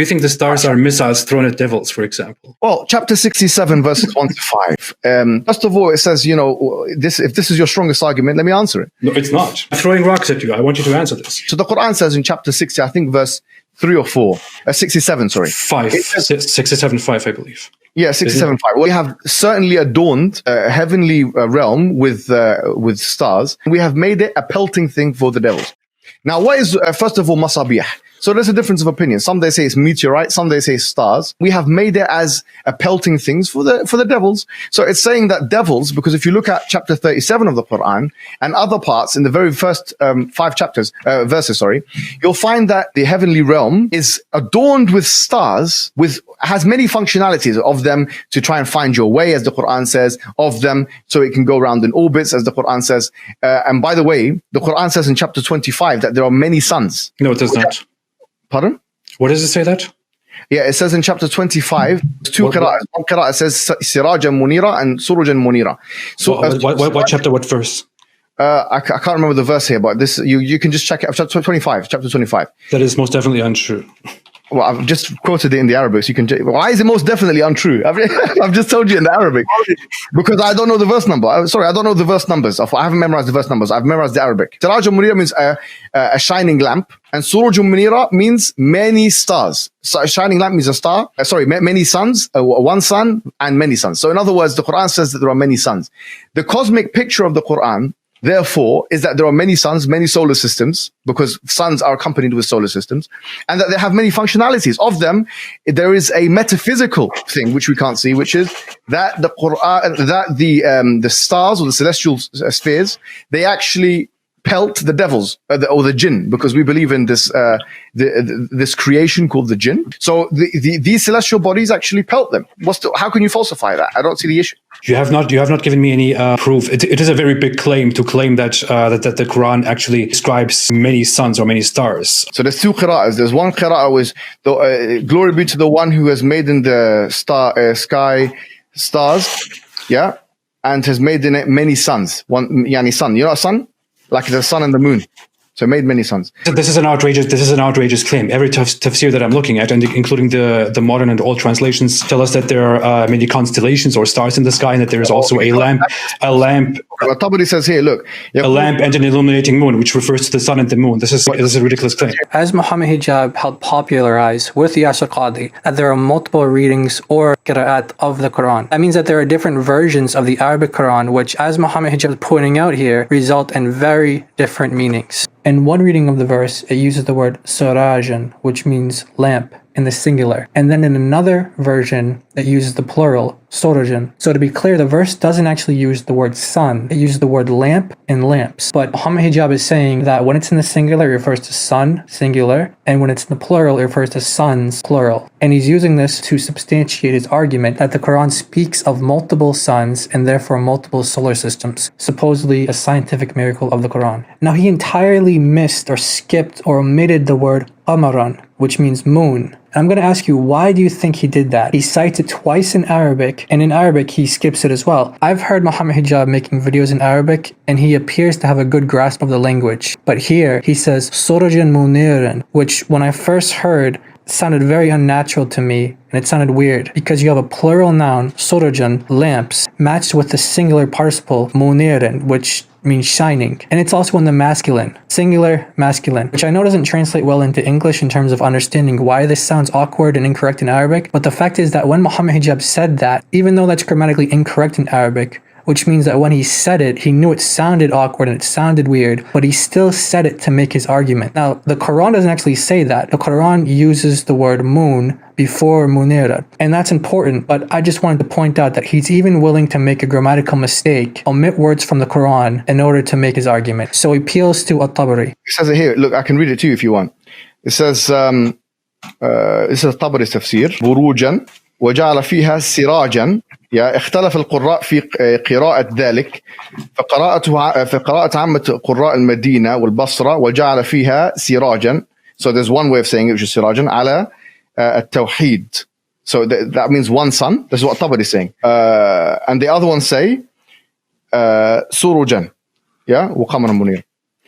you think the stars are missiles thrown at devils, for example? Well, chapter 67, verses 1 to 5. First of all, it says, if this is your strongest argument, let me answer it. No, it's not. I'm throwing rocks at you. I want you to answer this. So the Quran says in chapter 60, I think verse 3 or 4, 67, sorry. 5, 67, 5, I believe. Yeah, 67, 5. We have certainly adorned a heavenly realm with stars. We have made it a pelting thing for the devils. Now, what is, first of all, masabih? So there's a difference of opinion. Some they say it's meteorite, some they say stars. We have made it as a pelting things for the devils. So it's saying that devils, because if you look at chapter 37 of the Quran and other parts in the very first 5 verses, you'll find that the heavenly realm is adorned with stars, has many functionalities of them to try and find your way, as the Quran says, of them so it can go around in orbits, as the Quran says. And by the way, the Quran says in chapter 25 that there are many suns. No, it does not. Pardon? What does it say that? Yeah, it says in chapter 25, two qira'ahs. One qira'ah says Sirajan Munira and Surujan Munira. So, what chapter, what verse? I can't remember the verse here, but this you can just check it. Chapter 25. That is most definitely untrue. Well, I've just quoted it in the Arabic, so you can. Why is it most definitely untrue? I've just told you in the Arabic because I don't know the verse number. I don't know the verse numbers. I haven't memorized the verse numbers. I've memorized the Arabic. Siraj al-Munira means a shining lamp, and Suruj al-Munira means many stars. So a shining lamp means a star. Many suns, one sun, and many suns. So in other words, the Quran says that there are many suns. The cosmic picture of the Quran, therefore, is that there are many suns, many solar systems, because suns are accompanied with solar systems, and that they have many functionalities. Of them, there is a metaphysical thing which we can't see, which is that the Quran, that the stars or the celestial spheres, they actually pelt the devils or the jinn, because we believe in this this creation called the jinn. So these celestial bodies actually pelt them. How can you falsify that? I don't see the issue. You have not given me any proof. It is a very big claim to claim that that the Quran actually describes many suns or many stars. So there's 2 qira'ahs. There's one qira'ah was glory be to the one who has made in the sky stars, yeah, and has made in it many suns. One yani sun. You know a sun? Like the sun and the moon. So made many suns. This is an outrageous claim. Every tafsir that I'm looking at, and including the modern and old translations, tell us that there are many constellations or stars in the sky, and that there is also a lamp. Tabari says here, look, a lamp and an illuminating moon, which refers to the sun and the moon. This is a ridiculous claim. As Mohammed Hijab helped popularize with the Qadi, that there are multiple readings or qira'at of the Quran. That means that there are different versions of the Arabic Quran, which, as Mohammed Hijab is pointing out here, result in very different meanings. In one reading of the verse, it uses the word sirajan, which means lamp, in the singular. And then in another version, it uses the plural, surajan. So to be clear, the verse doesn't actually use the word sun. It uses the word lamp and lamps. But Mohammed Hijab is saying that when it's in the singular, it refers to sun, singular. And when it's in the plural, it refers to suns, plural. And he's using this to substantiate his argument that the Quran speaks of multiple suns and therefore multiple solar systems, supposedly a scientific miracle of the Quran. Now, he entirely missed or skipped or omitted the word qamaran, which means moon. And I'm going to ask you, why do you think he did that? He cites it twice in Arabic, and in Arabic he skips it as well. I've heard Mohammed Hijab making videos in Arabic, and he appears to have a good grasp of the language. But here he says surajan muniran, which when I first heard sounded very unnatural to me, and it sounded weird because you have a plural noun, surajan, lamps, matched with the singular participle, muniran, which means shining. And it's also in the masculine, singular, masculine, which I know doesn't translate well into English in terms of understanding why this sounds awkward and incorrect in Arabic. But the fact is that when Mohammed Hijab said that, even though that's grammatically incorrect in Arabic, which means that when he said it, he knew it sounded awkward and it sounded weird, but he still said it to make his argument. Now, the Quran doesn't actually say that. The Quran uses the word moon before munira, and that's important, but I just wanted to point out that he's even willing to make a grammatical mistake, omit words from the Quran in order to make his argument. So he appeals to At-Tabari. It says it here. Look, I can read it to you if you want. It says, this is Tabari's tafsir, burujan, وجعل فيها سراجا. اختلف القراء في قراءة ذلك فقراءة عامة قراء المدينة والبصرة وجعل فيها سراجا. So there's one way of saying it, which is سراجا على التوحيد. So that means one sun. That's what Tabari is saying. And the other ones say سروجا, وقمرا منيرا.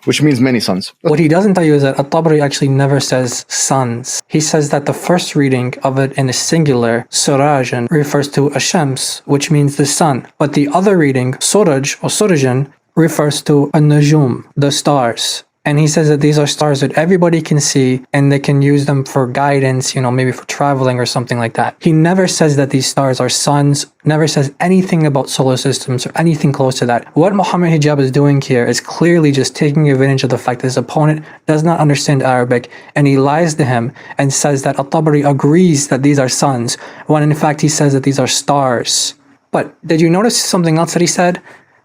which means many suns. What he doesn't tell you is that At-Tabari actually never says suns. He says that the first reading of it in a singular, Surajan, refers to Ashams, which means the sun. But the other reading, Suraj or Surajan, refers to An-Najum, the stars. And he says that these are stars that everybody can see and they can use them for guidance, maybe for traveling or something like that. He never says that these stars are suns, never says anything about solar systems or anything close to that. What Mohammed Hijab is doing here is clearly just taking advantage of the fact that his opponent does not understand Arabic, and he lies to him and says that At-Tabari agrees that these are suns, when in fact he says that these are stars. But did you notice something else that he said?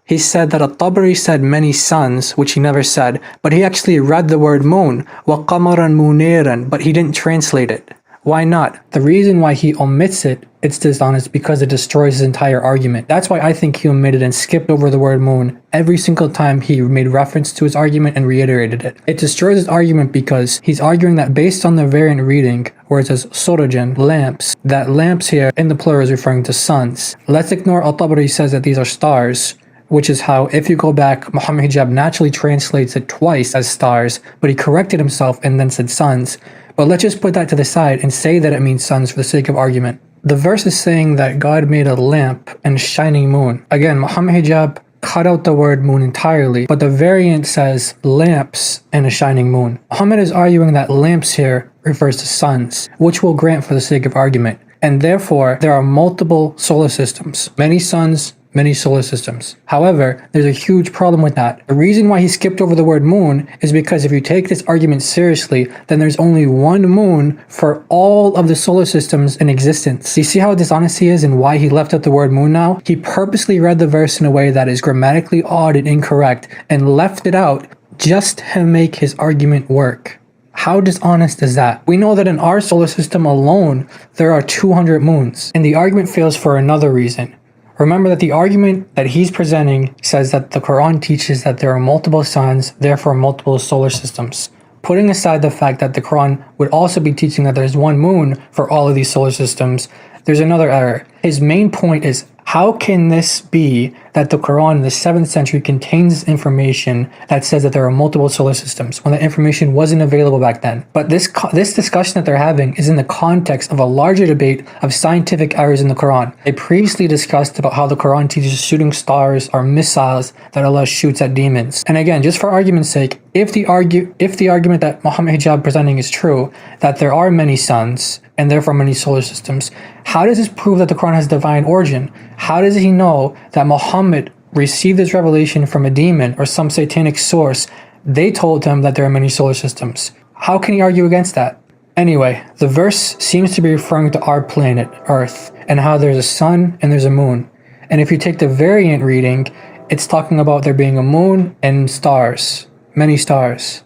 He said that At-Tabari said many suns, which he never said, but he actually read the word moon, وَقَمَرًا مُنِيرًا, but he didn't translate it. Why not? The reason why he omits it's dishonest, because it destroys his entire argument. That's why I think he omitted and skipped over the word moon every single time he made reference to his argument and reiterated it. It destroys his argument because he's arguing that based on the variant reading, where it says Surajan, lamps, that lamps here in the plural is referring to suns. Let's ignore At-Tabari says that these are stars, which is how, if you go back, Mohammed Hijab naturally translates it twice as stars, but he corrected himself and then said suns. But let's just put that to the side and say that it means suns for the sake of argument. The verse is saying that God made a lamp and a shining moon. Again, Mohammed Hijab cut out the word moon entirely, but the variant says lamps and a shining moon. Muhammad is arguing that lamps here refers to suns, which we'll grant for the sake of argument. And therefore, there are multiple solar systems, many suns, many solar systems. However, there's a huge problem with that. The reason why he skipped over the word moon is because if you take this argument seriously, then there's only one moon for all of the solar systems in existence. You see how dishonest he is and why he left out the word moon now? He purposely read the verse in a way that is grammatically odd and incorrect and left it out just to make his argument work. How dishonest is that? We know that in our solar system alone, there are 200 moons, and the argument fails for another reason. Remember that the argument that he's presenting says that the Quran teaches that there are multiple suns, therefore multiple solar systems. Putting aside the fact that the Quran would also be teaching that there's one moon for all of these solar systems, there's another error. His main point is, how can this be that the Quran in the 7th century contains information that says that there are multiple solar systems when that information wasn't available back then? But this discussion that they're having is in the context of a larger debate of scientific errors in the Quran. They previously discussed about how the Quran teaches shooting stars are missiles that Allah shoots at demons. And again, just for argument's sake, if the argument that Mohammed Hijab presenting is true, that there are many suns and therefore many solar systems, how does this prove that the Quran has divine origin? How does he know that Muhammad received this revelation from a demon or some satanic source? They told him that there are many solar systems. How can he argue against that? Anyway, the verse seems to be referring to our planet, Earth, and how there's a sun and there's a moon. And if you take the variant reading, it's talking about there being a moon and stars, many stars.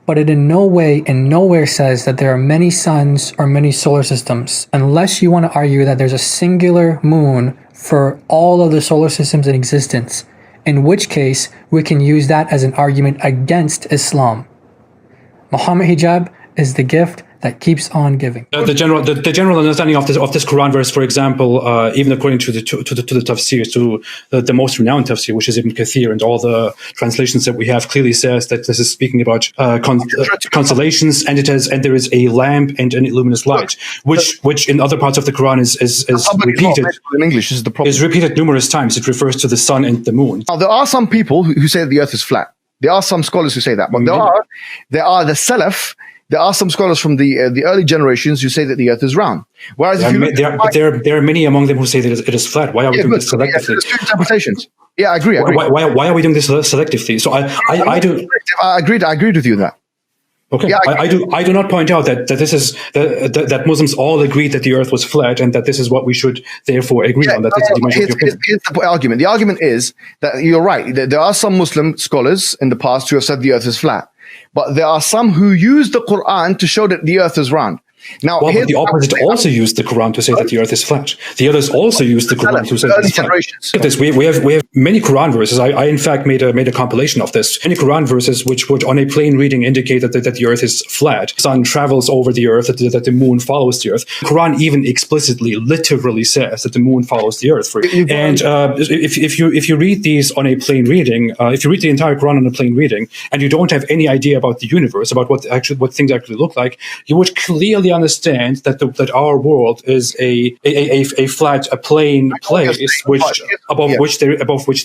But it in no way and nowhere says that there are many suns or many solar systems, unless you want to argue that there's a singular moon for all of the solar systems in existence, in which case we can use that as an argument against Islam. Mohammed Hijab is the gift that keeps on giving. The general understanding of this Quran verse, for example, even according to the Tafsir, to the most renowned Tafsir, which is Ibn Kathir, and all the translations that we have, clearly says that this is speaking about constellations, and there is a lamp and an luminous light, which in other parts of the Quran is repeated in English. This is the problem. Is repeated numerous times. It refers to the sun and the moon. Now, there are some people who say that the Earth is flat. There are some scholars who say that, but there are the Salaf. There are some scholars from the early generations who say that the Earth is round. Whereas there are many among them who say that it is flat. Why are we doing this selectively? There's two interpretations. Yeah, I agree. Why are we doing this selectively? So I do. I agreed with you on that. Okay, yeah, I do not point out that this is that Muslims all agreed that the Earth was flat and that this is what we should therefore agree on. That here's the argument. The argument is that you're right. There are some Muslim scholars in the past who have said the Earth is flat. But there are some who use the Quran to show that the Earth is round. Now, Well, but the opposite also used the Quran to say that the earth is flat. The others also used the Quran to say that it's flat. Look at this. We have many Quran verses. I in fact made a compilation of this. Many Quran verses which would, on a plain reading, indicate that the earth is flat. The sun travels over the earth, that the moon follows the earth. The Quran even explicitly, literally says that the moon follows the earth. And if you read these on a plain reading, if you read the entire Quran on a plain reading, and you don't have any idea about the universe, about what things actually look like, you would clearly understand that our world is a flat, a plain place, above which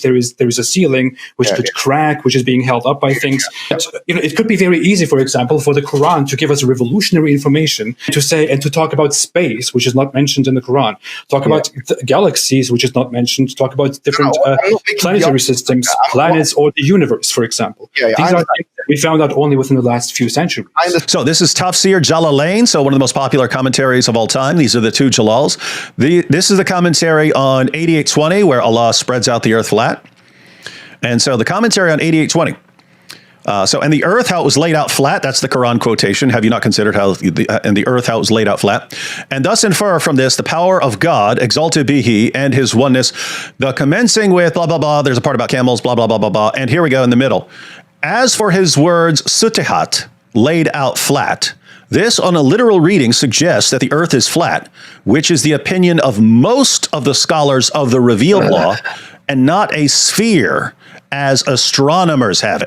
there is a ceiling, which could crack, which is being held up by things. But, it could be very easy, for example, for the Quran to give us revolutionary information to say and to talk about space, which is not mentioned in the Quran, talk about galaxies, which is not mentioned, talk about different planetary systems, planets, or the universe, for example. These are things that we found out only within the last few centuries. So this is Tafsir Jalalain, so one of the most popular commentaries of all time. These are the two Jalals. This is the commentary on 8820, where Allah spreads out the earth flat. And so the commentary on 8820. And the earth, how it was laid out flat, that's the Quran quotation. Have you not considered and the earth, how it was laid out flat? And thus infer from this the power of God, exalted be he, and his oneness, the commencing with blah, blah, blah. There's a part about camels, blah, blah, blah, blah, blah. And here we go in the middle. As for his words, sutihat, laid out flat, this on a literal reading suggests that the earth is flat, which is the opinion of most of the scholars of the revealed law, and not a sphere as astronomers have it.